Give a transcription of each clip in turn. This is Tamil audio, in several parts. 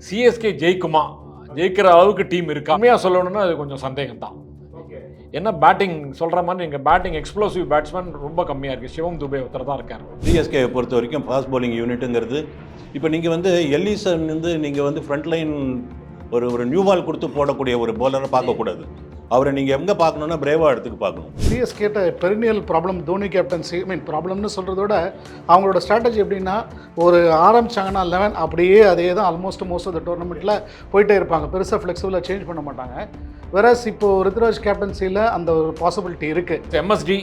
சிஎஸ்கே ஜெயிக்குமா, ஜெயிக்கிற அளவுக்கு டீம் இருக்கா? உண்மையாக சொல்லணும்னா அது கொஞ்சம் சந்தேகம் தான். என்ன பேட்டிங் சொல்கிற மாதிரி நீங்கள் பேட்டிங் எக்ஸ்ப்ளோசிவ் பேட்ஸ்மேன் ரொம்ப கம்மியாக இருக்குது. சிவம் துபே ஒருத்தர் தான் இருக்கார். சிஎஸ்கே பொறுத்த வரைக்கும் ஃபாஸ்ட் பவுலிங் யூனிட்டுங்கிறது இப்போ நீங்கள் வந்து எல்லிசன் வந்து நீங்கள் வந்து ஃப்ரண்ட் லைன் ஒரு நியூ பால் கொடுத்து போடக்கூடிய ஒரு பவுலரை பார்க்கக்கூடாது. அவரை நீங்கள் எங்கே பார்க்கணுன்னா பிரேவா இடத்துக்கு பார்க்கணும். சிஎஸ்கேட்ட பெரினியல் ப்ராப்ளம் தோனி கேப்டன்சி ப்ராப்ளம்னு சொல்கிறத விட அவங்களோட ஸ்ட்ராட்டஜி எப்படின்னா ஒரு ஆரம்பிச்சாங்கன்னா 11 அப்படியே அதே தான் ஆல்மோஸ்ட் மோஸ்ட் ஆஃப் த டோர்னமெண்ட்டில் போயிட்டே இருப்பாங்க. பெருசாக ஃப்ளெக்சிபிளாக சேஞ்ச் பண்ண மாட்டாங்க. வெரஸ் இப்போது ருத்ராஜ் கேப்டன்சியில் அந்த ஒரு பாசிபிலிட்டி இருக்குது. எம்எஸ்டி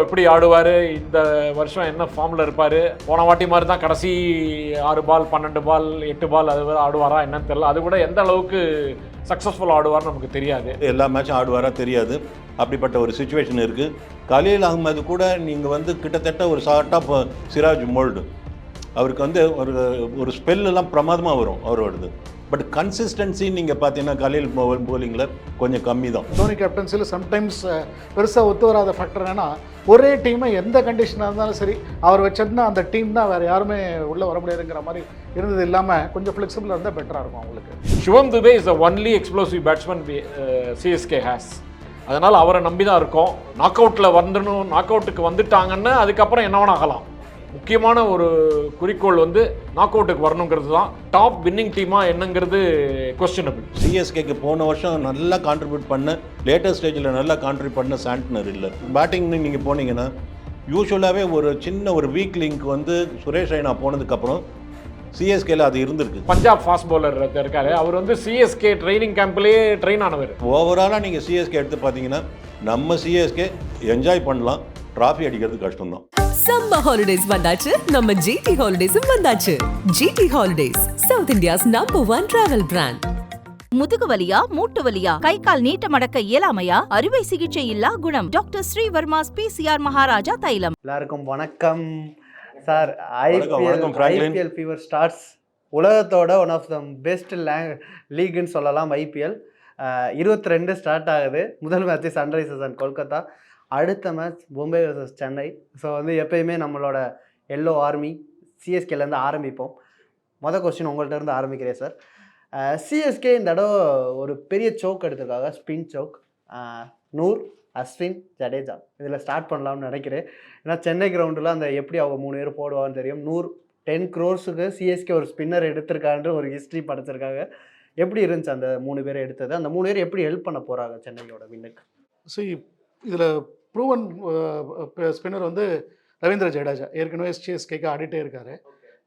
எப்படி ஆடுவார், இந்த வருஷம் என்ன ஃபார்மில் இருப்பார், போன வாட்டி மாதிரி தான் கடைசி 6 பால் 12 பால் 8 பால் அது ஆடுவாரா என்னன்னு தெரியல. அது கூட எந்த அளவுக்கு சக்ஸஸ்ஃபுல் ஆடுவார்னு நமக்கு தெரியாது. எல்லா மேட்சும் ஆடுவாரா தெரியாது. அப்படிப்பட்ட ஒரு சுச்சுவேஷன் இருக்குது. கலீல் அகமது கூட நீங்கள் வந்து கிட்டத்தட்ட ஒரு ஷார்ட் ஆஃப் சிராஜ் மோல்டு. அவருக்கு வந்து ஒரு ஸ்பெல்லாம் பிரமாதமாக வரும் அவரோடது. பட் கன்சிஸ்டன்சி நீங்கள் பார்த்தீங்கன்னா கலீல் போலிங்கில் கொஞ்சம் கம்மி தான். தோனி கேப்டன்சியில் சம்டைம்ஸ் பெருசாக ஒத்து வராத ஃபேக்டர் என்னன்னா ஒரே டீமை எந்த கண்டிஷனாக இருந்தாலும் சரி அவர் வச்சிருந்தா அந்த டீம் தான் வேறு யாருமே உள்ளே வர முடியாதுங்கிற மாதிரி இருந்தது இல்லாமல் கொஞ்சம் ஃப்ளெக்சிபிளாக இருந்தால் பெட்டராக இருக்கும் அவங்களுக்கு. Shivam Dube is the only explosive batsman CSK has. அதனால் அவரை நம்பி தான் இருக்கோம். நாக் அவுட்டில் வந்துடணும், நாக் அவுட்டுக்கு வந்துட்டாங்கன்னா அதுக்கப்புறம் என்ன வேணா ஆகலாம். முக்கியமான ஒரு குறிக்கோள் வந்து நாக் அவுட்டுக்கு வரணுங்கிறது தான். டாப் வின்னிங் டீமாக என்னங்கிறது கொஸ்டினபிள். சிஎஸ்கேக்கு போன வருஷம் நல்லா கான்ட்ரிபியூட் பண்ண லேட்டஸ்ட் ஸ்டேஜில் நல்லா கான்ட்ரிபியூட் பண்ண சாண்ட்னர் இல்லை. பேட்டிங்னு நீங்கள் போனீங்கன்னா யூஸ்வலாகவே ஒரு சின்ன ஒரு வீக் லிங்க் வந்து சுரேஷ் ரெய்னா போனதுக்கப்புறம் சிஎஸ்கேல அது இருந்திருக்கு. பஞ்சாப் ஃபாஸ்ட் பவுலர் இருக்காரு, அவர் வந்து சிஎஸ்கே ட்ரைனிங் கேம்ப்லேயே ட்ரெயின் ஆனவர். ஓவராலாக நீங்கள் சிஎஸ்கே எடுத்து பார்த்தீங்கன்னா நம்ம சிஎஸ்கே என்ஜாய் பண்ணலாம், டிராஃபி அடிக்கிறது கஷ்டம் தான். சம்மர் ஹாலிடேஸ் வந்தாச்சு, நம்ம ஜிடி ஹாலிடேஸும் வந்தாச்சு. GT Holidays South India's number 1 travel brand. முதுகு வலியா, மூட்டு வலியா, கை கால் நீட்ட மடக்க இயலாமையா, அறுவை சிகிச்சை இல்லா குணம். டாக்டர் ஸ்ரீவர்மாஸ் பிசிஆர் மகாராஜா தைலம். எல்லாருக்கும் வணக்கம் சார். வணக்கம் ஐபிஎல் ஃபீவர் ஸ்டார்ஸ். உலகத்தோட ஒன் ஆஃப் த பெஸ்ட் லீக்னு சொல்லலாம் ஐபிஎல். 22 ஸ்டார்ட் ஆகுது. முதல் மேட்ச் சன்ரைசர்ஸ் அண்ட் கொல்கத்தா, அடுத்த match Mumbai versus Chennai. So வந்து எப்பயுமே நம்மளோட எல்லோ ஆர்மி சிஎஸ்கேலேருந்து ஆரம்பிப்போம். மொதல் கொஸ்டின் உங்கள்கிட்ட இருந்து ஆரம்பிக்கிறேன் சார். சிஎஸ்கே இந்த தடவை ஒரு பெரிய சோக் எடுத்திருக்காங்க, ஸ்பின் சோக். நூர், அஸ்வின், ஜடேஜா இதில் ஸ்டார்ட் பண்ணலாம்னு நினைக்கிறேன். ஏன்னா சென்னை கிரவுண்டில் அந்த எப்படி அவங்க 3 பேர் போடுவான்னு தெரியும். 10 crores சிஎஸ்கே ஒரு ஸ்பின்னர் எடுத்திருக்கான்ற ஒரு ஹிஸ்ட்ரி படைச்சிருக்காங்க. எப்படி இருந்துச்சு அந்த 3 பேரை எடுத்தது? அந்த 3 பேர் எப்படி ஹெல்ப் பண்ண போகிறாங்க சென்னையோட வின்னுக்கு? ஸோ இதில் ப்ரூவன் ஸ்பின்னர் வந்து ரவீந்திர ஜடேஜா ஏற்கனவே சிஎஸ்கேக்கு ஆடிட்டே இருக்கார்.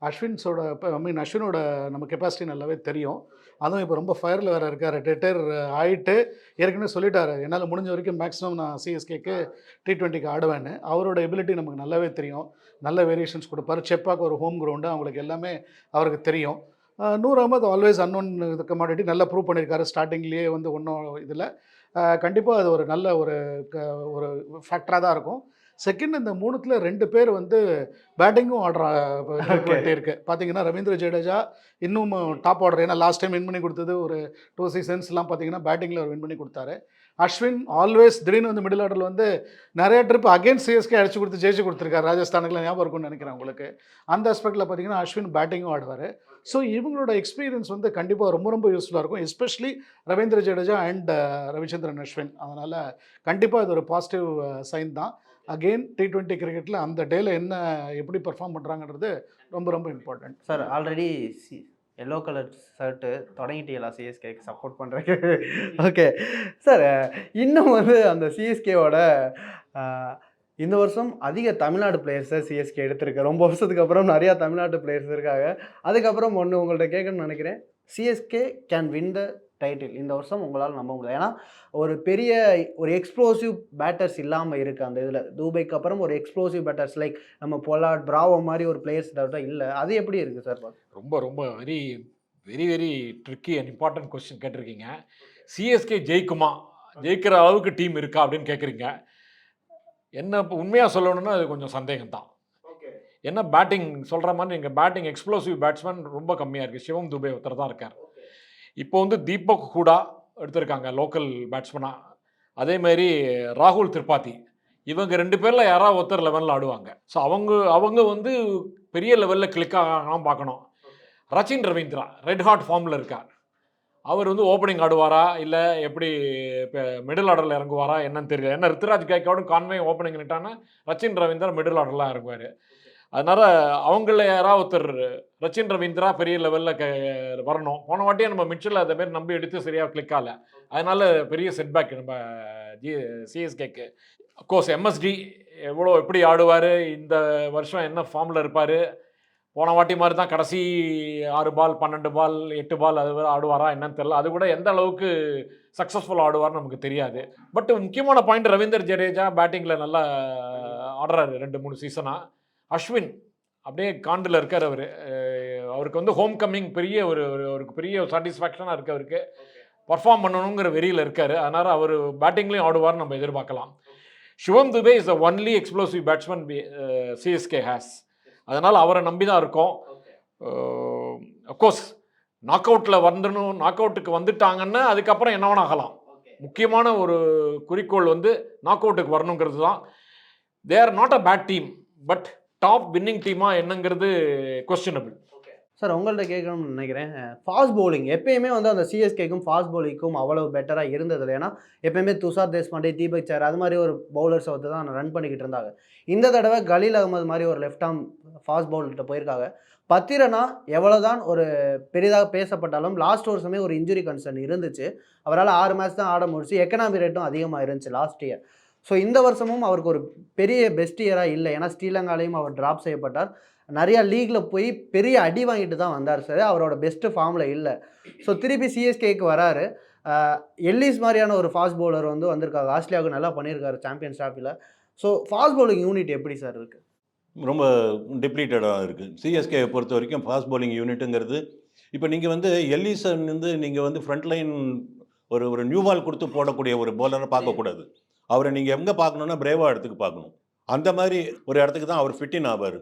அஸ்வினோட நம்ம கெப்பாசிட்டி நல்லாவே தெரியும். அதுவும் இப்போ ரொம்ப ஃபயரில் வேறு இருக்கார். ரிட்டையர் ஆகிட்டு ஏற்கனவே சொல்லிட்டாரு, என்னால் முடிஞ்ச வரைக்கும் மேக்ஸிமம் நான் சிஎஸ்கேக்கு T20க்கு ஆடுவேன்னு. அவரோட எபிலிட்டி நமக்கு நல்லாவே தெரியும். நல்ல வேரியேஷன்ஸ் கொடுப்பார். செப்பாக்கு ஒரு ஹோம் கிரவுண்டு, அவங்களுக்கு எல்லாமே அவருக்கு தெரியும். Noor Ahmad always unknown commodity, நல்லா ப்ரூவ் பண்ணியிருக்காரு. ஸ்டார்டிங்லேயே வந்து ஒன்றும் இதில் கண்டிப்பாக அது ஒரு நல்ல ஒரு ஃபேக்டராக தான் இருக்கும். செகண்ட், இந்த 3த்துல 2 பேர் வந்து பேட்டிங்கும் ஆடுறாங்க இருக்கு. பார்த்தீங்கன்னா ரவீந்திர ஜடேஜா இன்னும் டாப் ஆர்டர். ஏன்னா லாஸ்ட் டைம் வின் பண்ணி கொடுத்தது ஒரு 2 சீசன்ஸ்லாம் பார்த்தீங்கன்னா பேட்டிங்கில் அவர் வின் பண்ணி கொடுத்தாரு. அஸ்வின் ஆல்வேஸ் திடீர்னு வந்து மிடில் ஆர்டரில் வந்து நிறைய ட்ரிப் அகேன்ஸ்ட் சிஎஸ்கே அடிச்சு கொடுத்து ஜெயிச்சு கொடுத்துருக்காரு. ராஜஸ்தானுக்குலாம் ஞாபகம் இருக்கும்னு நினைக்கிறேன் உங்களுக்கு. அந்த ஆஸ்பெக்டில் பார்த்தீங்கன்னா அஸ்வின் பேட்டிங்கும் ஆடுவார். ஸோ இவங்களோட எக்ஸ்பீரியன்ஸ் வந்து கண்டிப்பாக ரொம்ப ரொம்ப யூஸ்ஃபுல்லாக இருக்கும், எஸ்பெஷலி ரவீந்திர ஜடேஜா அண்ட் ரவிச்சந்திரன் அஸ்வின். அதனால் கண்டிப்பாக இது ஒரு பாசிட்டிவ் சைன் தான். அகெயின் T20 கிரிக்கெட்டில் அந்த டேல என்ன எப்படி பெர்ஃபார்ம் பண்ணுறாங்கன்றது ரொம்ப ரொம்ப important. Sir already yellow colour shirt தொடங்கிட்டீங்களா சிஎஸ்கேக்கு சப்போர்ட் பண்ணுறேன்? ஓகே சார், இன்னும் வந்து அந்த சிஎஸ்கேவோட இந்த வருஷம் அதிக தமிழ்நாடு பிளேயர்ஸை சிஎஸ்கே எடுத்திருக்கு. ரொம்ப வருஷத்துக்கு அப்புறம் நிறையா தமிழ்நாட்டு பிளேயர்ஸ் இருக்காங்க. அதுக்கப்புறம் ஒன்று உங்கள்கிட்ட கேட்கணும்னு நினைக்கிறேன். CSK can win the title இந்த வருஷம் உங்களால் நம்ப முடியாது. ஏன்னா ஒரு எக்ஸ்ப்ளோசிவ் பேட்டர்ஸ் இல்லாமல் இருக்குது அந்த இதில். துபைக்கு அப்புறம் ஒரு எக்ஸ்ப்ளோசிவ் பேட்டர்ஸ் லைக் நம்ம பொலாட், பிராவோ மாதிரி ஒரு பிளேயர்ஸ் தவிர இல்லை. அது எப்படி இருக்குது சார்? ரொம்ப ரொம்ப very very very tricky and important question கேட்டிருக்கீங்க. சிஎஸ்கே ஜெயிக்குமா, ஜெயிக்கிற அளவுக்கு டீம் இருக்கா அப்படின்னு கேட்குறீங்க. என்ன உண்மையாக சொல்லணும்னா அது கொஞ்சம் சந்தேகம் தான். என்ன பேட்டிங் சொல்கிற மாதிரி நீங்கள் பேட்டிங் எக்ஸ்ப்ளோசிவ் பேட்ஸ்மேன் ரொம்ப கம்மியாக இருக்குது. சிவம் துபே ஒருத்தர் தான் இருக்கார். இப்போ வந்து தீபக் ஹூடா எடுத்திருக்காங்க லோக்கல் பேட்ஸ்மனாக. அதேமாரி ராகுல் திரிபாதி, இவங்க 2 பேரில் யாராவது ஒருத்தர் லெவலில் ஆடுவாங்க. ஸோ அவங்க வந்து பெரிய லெவலில் கிளிக் ஆகாமல் பார்க்கணும். ரச்சின் ரவீந்திரா ரெட் ஹாட் ஃபார்மில் இருக்கார். அவர் வந்து ஓப்பனிங் ஆடுவாரா இல்லை எப்படி இப்போ மிடில் ஆர்டரில் இறங்குவாரா என்னன்னு தெரியல. ஏன்னா ருத்துராஜ் கைக்கோடும் கான்வே ஓப்பனிங் நிட்டானா ரச்சின் ரவீந்திரா மிடில் ஆர்டர்லாம் இறங்குவார். அதனால் அவங்கள யாராவது ஒருத்தர் ரச்சின் ரவீந்திரா பெரிய லெவலில் வரணும். போன வாட்டியே நம்ம மிச்சல் அதை மாரி நம்பி எடுத்து சரியாக கிளிக் ஆகல. அதனால் பெரிய செட்பேக் நம்ம சிஎஸ்கேக்கு. அஃப்கோர்ஸ் எம்எஸ்டி எப்படி ஆடுவார், இந்த வருஷம் என்ன ஃபார்மில் இருப்பார், போன வாட்டி மாதிரி தான் கடைசி 6 பால் 12 பால் 8 பால் அது வரை ஆடுவாரா என்னன்னு தெரியல. அது கூட எந்த அளவுக்கு சக்ஸஸ்ஃபுல் ஆடுவார்னு நமக்கு தெரியாது. பட் முக்கியமான பாயிண்ட் ரவீந்தர் ஜடேஜா பேட்டிங்கில் நல்லா ஆடுறாரு 2-3 சீசனாக. அஸ்வின் அப்படியே காண்டில் இருக்கார். அவருக்கு வந்து ஹோம் கம்மிங் பெரிய ஒரு பெரிய சாட்டிஸ்ஃபேக்ஷனாக இருக்குது. அவருக்கு பர்ஃபார்ம் பண்ணணுங்கிற வெறியில் இருக்கார். அதனால் அவர் பேட்டிங்லேயும் ஆடுவார்னு நம்ம எதிர்பார்க்கலாம். Shivam Dube is the only explosive batsman CSK has. அதனால் அவரை நம்பி தான் இருக்கோம். அஃப்கோர்ஸ் நாக் அவுட்டுக்கு வந்துட்டாங்கன்னா அதுக்கப்புறம் என்ன வேணா ஆகலாம். முக்கியமான ஒரு குறிக்கோள் வந்து நாக் அவுட்டுக்கு வரணுங்கிறது தான். They are not a bad team, but top winning டீமாக என்னங்கிறது கொஸ்டினபிள். சார் உங்கள்கிட்ட கேட்கணும்னு நினைக்கிறேன். ஃபாஸ்ட் பவுலிங் எப்பயுமே வந்து அந்த சிஎஸ்கேக்கும் ஃபாஸ்ட் பவுலிங்க்கும் அவ்வளோ பெட்டராக இருந்ததில்லை. ஏன்னா எப்பயுமே துஷார் தேஷ்பாண்டே, தீபக் சஹர் அது மாதிரி ஒரு பவுலர்ஸை வந்து தான் ரன் பண்ணிக்கிட்டு இருந்தாங்க. இந்த தடவை கலீல் அகமது மாதிரி ஒரு லெஃப்ட் ஆர்ம் ஃபாஸ்ட் பவுலர்கிட்ட போயிருக்காங்க. பத்திரனா எவ்வளோதான் ஒரு பெரிதாக பேசப்பட்டாலும் லாஸ்ட் வருஷமே ஒரு இன்ஜுரி கன்சர்ன் இருந்துச்சு. அவரால் 6 மேட்ச் தான் ஆட முடிச்சு. எக்கனாமி ரேட்டும் அதிகமாக இருந்துச்சு லாஸ்ட் இயர். ஸோ இந்த வருஷமும் அவருக்கு ஒரு பெரிய பெஸ்ட் இயராக இல்லை. ஏன்னா ஸ்ரீலங்காலையும் அவர் ட்ராப் செய்யப்பட்டார். நிறையா லீக்கில் போய் பெரிய அடி வாங்கிட்டு தான் வந்தார் சார். அவரோட பெஸ்ட்டு ஃபார்மில் இல்லை. ஸோ திருப்பி சிஎஸ்கேக்கு வராரு. எல்லிஸ் மாதிரியான ஒரு ஃபாஸ்ட் பவுலர் வந்து வந்திருக்காங்க. ஆஸ்திரேலியாவுக்கு நல்லா பண்ணியிருக்காரு சாம்பியன்ஸ் ட்ராஃபியில். ஸோ ஃபாஸ்ட் பவுலிங் யூனிட் எப்படி சார் இருக்குது? ரொம்ப டிப்ளீட்டடாக இருக்குது. சிஎஸ்கே பொறுத்த வரைக்கும் ஃபாஸ்ட் பவுலிங் யூனிட்டுங்கிறது இப்போ நீங்கள் வந்து எல்லிசன் வந்து நீங்கள் வந்து ஃப்ரண்ட் லைன் ஒரு நியூ பால் கொடுத்து போடக்கூடிய ஒரு பவுலரை பார்க்கக்கூடாது. அவரை நீங்கள் எங்கே பார்க்கணுன்னா பிரேவா இடத்துக்கு பார்க்கணும். அந்த மாதிரி ஒரு இடத்துக்கு தான் அவர் ஃபிட்டின் ஆவார்.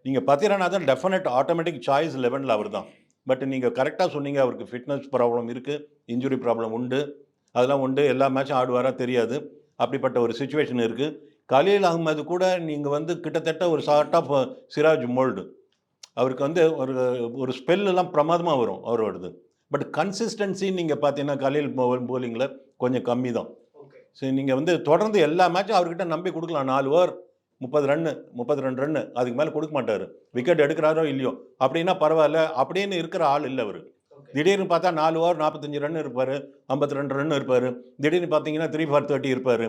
நீங்கள் பத்திரனா தான் டெஃபினட் ஆட்டோமேட்டிக் சாய்ஸ் 11ல் அவர் தான். பட் நீங்கள் கரெக்டாக சொன்னீங்க, அவருக்கு ஃபிட்னஸ் ப்ராப்ளம் இருக்குது, இன்ஜுரி ப்ராப்ளம் உண்டு, அதெல்லாம் உண்டு. எல்லா மேட்சும் ஆடுவாரா தெரியாது. அப்படிப்பட்ட ஒரு சுச்சுவேஷன் இருக்குது. கலீல் அகமது கூட நீங்கள் வந்து கிட்டத்தட்ட ஒரு சார்ட் ஆஃப் சிராஜ் மோல்டு. அவருக்கு வந்து ஒரு ஸ்பெல்லாம் பிரமாதமாக வரும் அவரோடது. பட் கன்சிஸ்டன்சி நீங்கள் பார்த்தீங்கன்னா கலீல் பவுலிங்கில் கொஞ்சம் கம்மி தான். சரி, நீங்கள் வந்து தொடர்ந்து எல்லா மேட்சும் அவர்கிட்ட நம்பி கொடுக்கலாம். 4 ஓவர் 30 ரன்னு 32 ரன்னு, அதுக்கு மேலே கொடுக்க மாட்டார். விக்கெட் எடுக்கிறாரோ இல்லையோ அப்படின்னா பரவாயில்ல, அப்படின்னு இருக்கிற ஆள் இல்லை அவர். திடீர்னு பார்த்தா 4 ஓவர் 45 ரன் இருப்பார், 52 ரன் இருப்பார். திடீர்னு பார்த்தீங்கன்னா 3 for 30 இருப்பார்.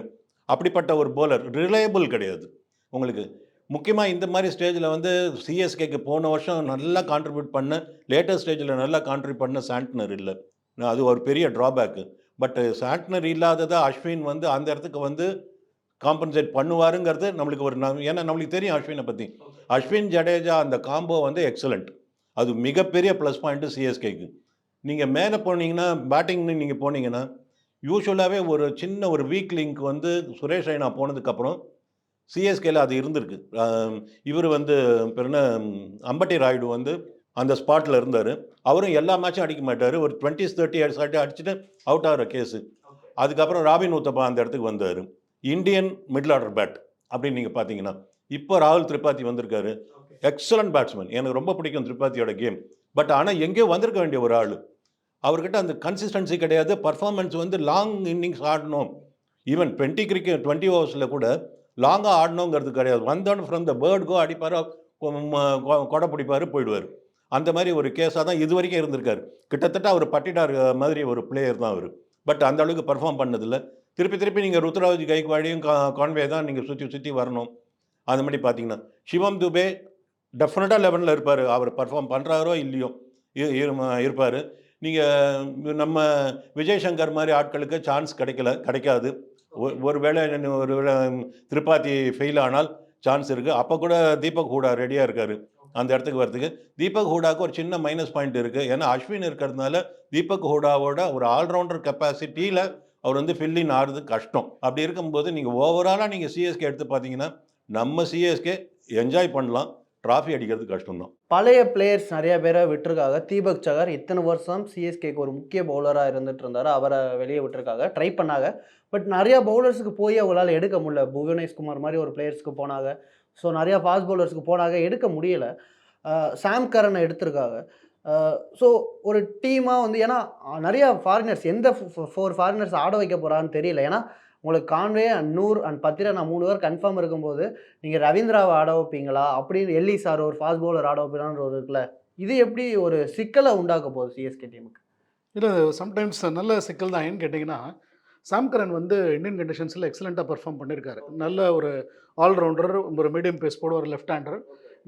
அப்படிப்பட்ட ஒரு பவுலர் ரிலையபிள் கிடையாது உங்களுக்கு. முக்கியமாக இந்த மாதிரி ஸ்டேஜில் வந்து சிஎஸ்கேக்கு போன வருஷம் நல்லா கான்ட்ரிபியூட் பண்ண, லேட்டஸ்ட் ஸ்டேஜில் நல்லா கான்ட்ரிபியூட் பண்ண சாண்ட்னர் இல்லை. அது ஒரு பெரிய ட்ராபேக்கு. பட் சாண்ட்னர் இல்லாததை அஸ்வின் வந்து அந்த இடத்துக்கு வந்து காம்பன்சேட் பண்ணுவாருங்கிறது நம்மளுக்கு ஒரு ஏன்னா நம்மளுக்கு தெரியும் அஸ்வினை பற்றி. அஸ்வின் ஜடேஜா அந்த காம்போ வந்து எக்ஸலண்ட். அது மிகப்பெரிய ப்ளஸ் பாயிண்ட்டு சிஎஸ்கேக்கு. நீங்கள் மேலே போனீங்கன்னா, பேட்டிங்னு நீங்கள் போனீங்கன்னா, யூஸ்வலாகவே ஒரு சின்ன ஒரு வீக் லிங்க் வந்து சுரேஷ் ரெய்னா போனதுக்கப்புறம் சிஎஸ்கேல அது இருந்திருக்கு. இவர் வந்து என்ன அம்பட்டி ராயுடு வந்து அந்த ஸ்பாட்டில் இருந்தார். அவரும் எல்லா மேட்சும் அடிக்க மாட்டார். ஒரு 20-30 அடிச்சுட்டு அவுட் ஆகிற கேஸு. அதுக்கப்புறம் ராபின் உத்தப்பா அந்த இடத்துக்கு வந்தார். இந்தியன் மிடில் ஆர்டர் பேட் அப்படின்னு நீங்கள் பார்த்தீங்கன்னா, இப்போ ராகுல் திரிபாதி வந்திருக்காரு. Excellent batsman. எனக்கு ரொம்ப பிடிக்கும் திரிபாதியோட கேம். பட் ஆனால் எங்கேயோ வந்திருக்க வேண்டிய ஒரு ஆள். அவர்கிட்ட அந்த கன்சிஸ்டன்சி கிடையாது. பர்ஃபார்மன்ஸ் வந்து லாங் இன்னிங்ஸ் ஆடணும். ஈவன் 20 ஓவர்ஸில் கூட லாங்காக ஆடணுங்கிறது கிடையாது. வந்தோன்னு ஃப்ரம் த பேர்ட் கோ அடிப்பார், கொடை பிடிப்பார், போயிடுவார். அந்த மாதிரி ஒரு கேஸாக தான் இது வரைக்கும் இருந்திருக்காரு. கிட்டத்தட்ட அவர் பட்டிடார் மாதிரி ஒரு பிளேயர் தான் அவர். பட் அந்த அளவுக்கு பர்ஃபார்ம் பண்ணதில்லை. திருப்பி நீங்கள் ருத்ராஜ் கைக்வாடியும் கான்வே தான் நீங்கள் சுற்றி வரணும். அந்த மாதிரி பார்த்தீங்கன்னா சிவம் துபே டெஃபினட்டாக 11ல் இருப்பார். அவர் பர்ஃபார்ம் பண்ணுறாரோ இல்லையோ இருப்பார். நீங்கள் நம்ம விஜய் சங்கர் மாதிரி ஆட்களுக்கு சான்ஸ் கிடைக்காது. ஒருவேளை திரிபாதி ஃபெயில் ஆனால் சான்ஸ் இருக்குது. அப்போ கூட தீபக் ஹூடா ரெடியாக இருக்கார் அந்த இடத்துக்கு வரதுக்கு. தீபக் ஹூடாவுக்கு ஒரு சின்ன மைனஸ் பாயிண்ட் இருக்குது. ஏன்னா அஸ்வின் இருக்கிறதுனால தீபக் ஹூடாவோட ஒரு ஆல்ரவுண்டர் கெப்பாசிட்டியில் அவர் வந்து ஃபில்லின் ஆடுறது கஷ்டம். அப்படி இருக்கும்போது நீங்கள் ஓவராலாக நீங்கள் சிஎஸ்கே எடுத்து பார்த்தீங்கன்னா, நம்ம சிஎஸ்கே என்ஜாய் பண்ணலாம், ட்ராஃபி அடிக்கிறது கஷ்டம்தான். பழைய பிளேயர்ஸ் நிறைய பேரை விட்டுருக்காங்க. தீபக் சஹர் இத்தனை வருஷம் சிஎஸ்கேக்கு ஒரு முக்கிய பவுலராக இருந்துட்டு இருந்தார். அவரை வெளியே விட்டுருக்காங்க, ட்ரை பண்ணாங்க. பட் நிறையா பவுலர்ஸுக்கு போய் அவங்களால எடுக்க முடியல. புவனேஷ்குமார் மாதிரி ஒரு பிளேயர்ஸ்க்கு போனாங்க. ஸோ நிறையா ஃபாஸ்ட் பவுலர்ஸ்க்கு போனாங்க, எடுக்க முடியலை. சாம் கரனை எடுத்திருக்காங்க. ஸோ ஒரு டீமாக வந்து ஏன்னா நிறைய ஃபாரினர்ஸ் எந்த 4 ஃபாரினர்ஸ் ஆட வைக்க போகிறான்னு தெரியல. ஏன்னா உங்களுக்கு Conway and Noor and Pathirana 3 பேர் கன்ஃபார்ம் இருக்கும்போது நீங்கள் ரவீந்திராவை ஆட வைப்பீங்களா, அப்படின்னு எல்லி சார் ஒரு ஃபாஸ்ட் பவுலர் ஆட வைப்பீங்களான்ற ஒரு இருக்குல்ல, இது எப்படி ஒரு சிக்கலை உண்டாக்க போகுது சிஎஸ்கே டீமுக்கு? இல்லை, சம்டைம்ஸ் நல்ல சிக்கல் தான். ஏன்னு கேட்டிங்கன்னா, சாம் கரன் வந்து இந்தியன் கண்டிஷன்ஸில் எக்ஸலண்ட்டாக பெர்ஃபார்ம் பண்ணியிருக்காரு. நல்ல ஒரு ஆல்ரவுண்டர், ஒரு மீடியம் பேஸ் போட ஒரு லெஃப்ட் ஹேண்டர்,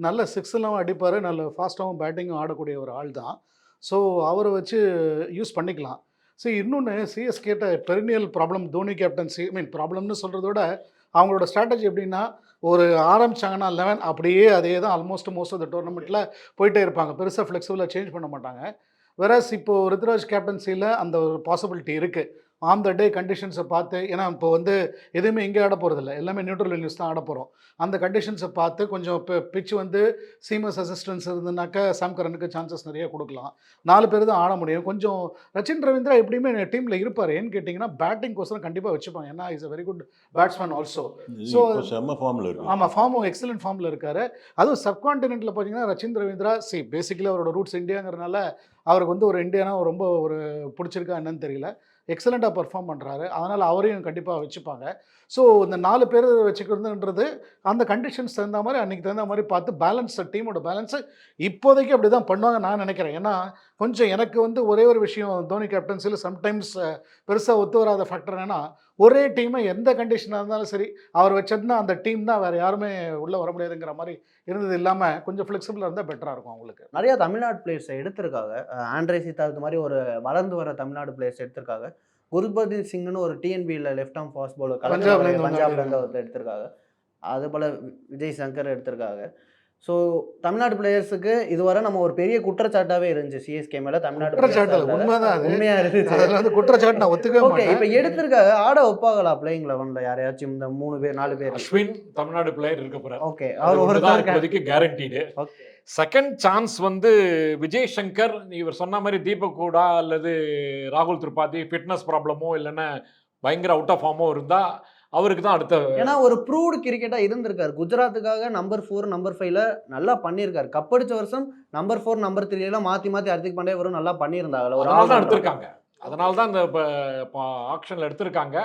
நல்ல சிக்ஸ்லாம் அடிப்பார், நல்ல ஃபாஸ்ட்டாகவும் பேட்டிங்கும் ஆடக்கூடிய ஒரு ஆள் தான். ஸோ அவரை வச்சு யூஸ் பண்ணிக்கலாம். சரி, இன்னொன்று சிஎஸ்கேட்ட பெரினியல் ப்ராப்ளம் தோனி கேப்டன்சி, ப்ராப்ளம்னு சொல்கிறத விட அவங்களோட ஸ்ட்ராட்டஜி எப்படின்னா, ஒரு ஆரம்பிச்சாங்கன்னா 11 அப்படியே அதே தான் ஆல்மோஸ்ட் மோஸ்ட் ஆஃப் த டோர்னமெண்ட்டில் போயிட்டே இருப்பாங்க. பெருசாக ஃப்ளெக்சிபிளாக சேஞ்ச் பண்ண மாட்டாங்க. வெராஸ் இப்போது ருத்ராஜ் கேப்டன்சியில் அந்த ஒரு பாசிபிலிட்டி இருக்குது. ஆன் த டே கண்டிஷன்ஸை பார்த்து, ஏன்னா இப்போ வந்து எதுவுமே இங்கே ஆட போகிறதில்ல, எல்லாமே நியூட்ரல் வென்யூஸ் தான் ஆட போகிறோம். அந்த கண்டிஷன்ஸை பார்த்து கொஞ்சம் இப்போ பிச் வந்து சீமஸ் அசிஸ்டன்ஸ் இருந்ததுனாக்கா சாம் கரனுக்கு சான்சஸ் நிறைய கொடுக்கலாம். 4 பேர் தான் ஆட முடியும். கொஞ்சம் ரச்சின் ரவீந்திரா எப்படியுமே டீமில் இருப்பார். ஏன்னு கேட்டிங்கன்னா, பேட்டிங் கோசரம் கண்டிப்பாக வச்சுப்பாங்க. ஏன்னா is a very good batsman also. So செம்ம ஃபார்மில் இருக்கு. ஆமாம், ஃபார்மும் எக்ஸலண்ட் ஃபார்மில் இருக்கார். அதுவும் சப்கான்டினென்ட்டில் பார்த்தீங்கன்னா ரச்சின் ரவீந்திரா பேசிக்கலி அவரோட ரூட்ஸ் இந்தியாங்கிறனால அவருக்கு வந்து ஒரு இந்தியானா ரொம்ப ஒரு பிடிச்சிருக்கா என்னன்னு தெரியல, எக்ஸலண்ட்டாக பர்ஃபார்ம் பண்ணுறாரு. அதனால் அவரையும் கண்டிப்பாக வச்சுப்பாங்க. ஸோ இந்த 4 பேர் வச்சுக்கிறதுன்றது அந்த கண்டிஷன்ஸ் தகுந்த மாதிரி அன்றைக்கி தகுந்த மாதிரி பார்த்து பேலன்ஸ், டீமோட பேலன்ஸு இப்போதைக்கு அப்படி தான் பண்ணுவாங்க நான் நினைக்கிறேன். ஏன்னா கொஞ்சம் எனக்கு வந்து ஒரே ஒரு விஷயம் தோனி கேப்டன்சியில் சம்டைம்ஸ் பெருசாக ஒத்து வராத ஃபேக்டர் என்னென்னா, ஒரே டீமை எந்த கண்டிஷனாக இருந்தாலும் சரி அவர் வச்சதுன்னா அந்த டீம் தான், வேறு யாருமே உள்ளே வர முடியாதுங்கிற மாதிரி இருந்தது இல்லாமல் கொஞ்சம் ஃப்ளெக்சிபிளாக இருந்தால் பெட்டராக இருக்கும் அவங்களுக்கு. நிறையா தமிழ்நாடு பிளேயர்ஸை எடுத்திருக்காங்க. ஆண்ட்ரே சித்தார்த் மாதிரி ஒரு வளர்ந்து வர தமிழ்நாடு பிளேயர்ஸ் எடுத்திருக்காங்க. குர்பதீப் சிங்னு ஒரு டிஎன்பியில் லெஃப்ட் ஆர்ம் ஃபாஸ்ட் பவுலர் பஞ்சாப்லேருந்து ஒருத்தர் எடுத்திருக்காங்க. அது போல் விஜய் சங்கர் எடுத்திருக்காங்க. ஸோ தமிழ்நாடு பிளேயர்ஸுக்கு இதுவரை நம்ம ஒரு பெரிய குற்றச்சாட்டாகவே இருந்துச்சு சிஎஸ்கே மேலே. தமிழ்நாடு உண்மையாக இருந்துச்சு, குற்றச்சாட்டு நான் ஒத்துக்கவே மாட்டேன். இப்போ எடுத்திருக்காங்க, ஆட வைப்பாங்களா பிளேயிங் 11ல் யாரையாச்சும் இந்த 3 பேர் 4 பேர்? அஸ்வின் தமிழ்நாடு பிளேயர் இருக்க போறாரு. ஓகே, அவர் ஒரு கேரண்டீடு. செகண்ட் சான்ஸ் வந்து விஜய் சங்கர், இவர் சொன்ன மாதிரி தீபக் கூடா அல்லது ராகுல் திரிபாதி ஃபிட்னஸ் ப்ராப்ளமோ இல்லைன்னா பயங்கர அவுட் ஆஃப் ஃபார்மோ இருந்தா அவருக்கு தான் அடுத்த. ஏன்னா ஒரு ப்ரூவ்டு கிரிக்கெட்டாக இருந்திருக்காரு. குஜராத்துக்காக நம்பர் 4 நம்பர் 5ல நல்லா பண்ணியிருக்காரு. கப்படிச்ச வருஷம் நம்பர் 4 நம்பர் 3 மாற்றி மாற்றி ஹர்திக் பாண்டியா வரும் நல்லா பண்ணியிருந்தாங்க. ஒரு அதனால தான் எடுத்திருக்காங்க. அதனால தான் இந்த இப்போ ஆக்ஷனில் எடுத்திருக்காங்க.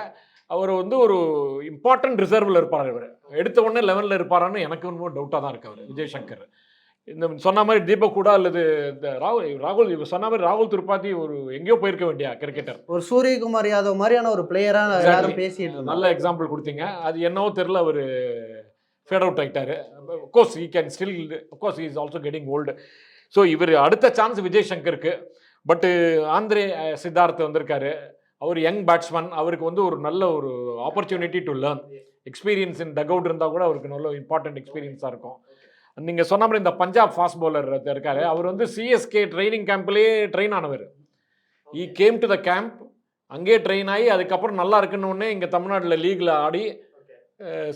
அவர் வந்து ஒரு இம்பார்ட்டன்ட் ரிசர்வில் இருப்பார். இவர் எடுத்த உடனே 11ல் இருப்பாரான்னு எனக்கு இன்னும் டவுட்டாக தான் இருக்கு அவர் விஜய் சங்கர். இந்த சொன்ன மாதிரி தீபக் கூட அல்லது இந்த ராகுல் இவர் சொன்ன மாதிரி ராகுல் திரிபாதி ஒரு எங்கேயோ போயிருக்க வேண்டிய கிரிக்கெட்டர், ஒரு சூரியகுமார் யாதவ் மாதிரியான ஒரு பிளேயராக யாரும் பேசிட்டு நல்ல எக்ஸாம்பிள் கொடுத்தீங்க. அது என்னவோ தெரியல, அவர் ஃபேட் அவுட் ஆகிட்டாரு. Of course he can still, of course he is also getting old. So இவர் அடுத்த சான்ஸ் விஜய் சங்கருக்கு. பட்டு ஆந்திரே சித்தார்த் வந்திருக்காரு, அவர் யங் பேட்ஸ்மேன். அவருக்கு வந்து ஒரு நல்ல ஒரு opportunity to learn. Experience in duck out இருந்தால் கூட அவருக்கு நல்ல இம்பார்ட்டன்ட் எக்ஸ்பீரியன்ஸாக இருக்கும். நீங்கள் சொன்ன மாதிரி இந்த பஞ்சாப் ஃபாஸ்ட் பவுலர் இருக்காரு, அவர் வந்து சிஎஸ்கே ட்ரைனிங் கேம்ப்லேயே ட்ரெயின் ஆனவர். He came to the camp, அங்கேயே ட்ரெயின் ஆகி அதுக்கப்புறம் நல்லா இருக்குன்னு இங்கே தமிழ்நாட்டில் லீகில் ஆடி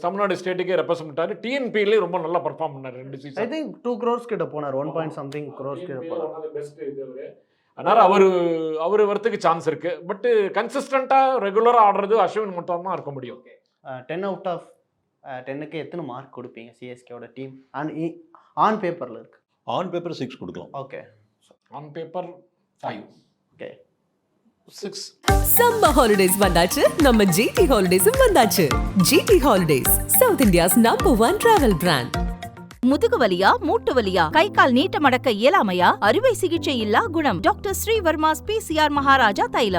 தமிழ்நாடு ஸ்டேட்டுக்கே ரெப்ரசென்ட் பண்ணார். டிஎன்பிலே ரொம்ப நல்லா பர்ஃபார்ம் பண்ணார் 2 சீசன். ஐ திங்க் 2 crores கிட்ட போனார், 1.something crores கிட்ட போனார். பெஸ்ட் இது அவர். அதனால் அவர் வரத்துக்கு சான்ஸ் இருக்குது. பட்டு கன்சிஸ்டண்ட்டாக ரெகுலராக ஆடுறது அஸ்வின் மட்டும் தான் இருக்க முடியும். 10 out of 10க்கு எத்தனை மார்க் கொடுப்பீங்க சிஎஸ்கேவோட டீம்? ஆன் பேப்பரில் இருக்கு. ஆன் பேப்பர் 6 கொடுக்கலாம். Okay, on paper 5. Okay 6. Summer holidays வந்தாச்சு, நம்ம ஜிடி ஹாலிடேஸும் வந்தாச்சு. GT Holidays, South India's #1 travel brand. முதுகு வலியா, மூட்டு வலியா, கை கால் நீட்ட மடக்க இயலாமையா, அறுவை சிகிச்சை இல்லா குணம். டாக்டர் ஸ்ரீவர்மாஸ் பிசிஆர் மகாராஜா தைலம்.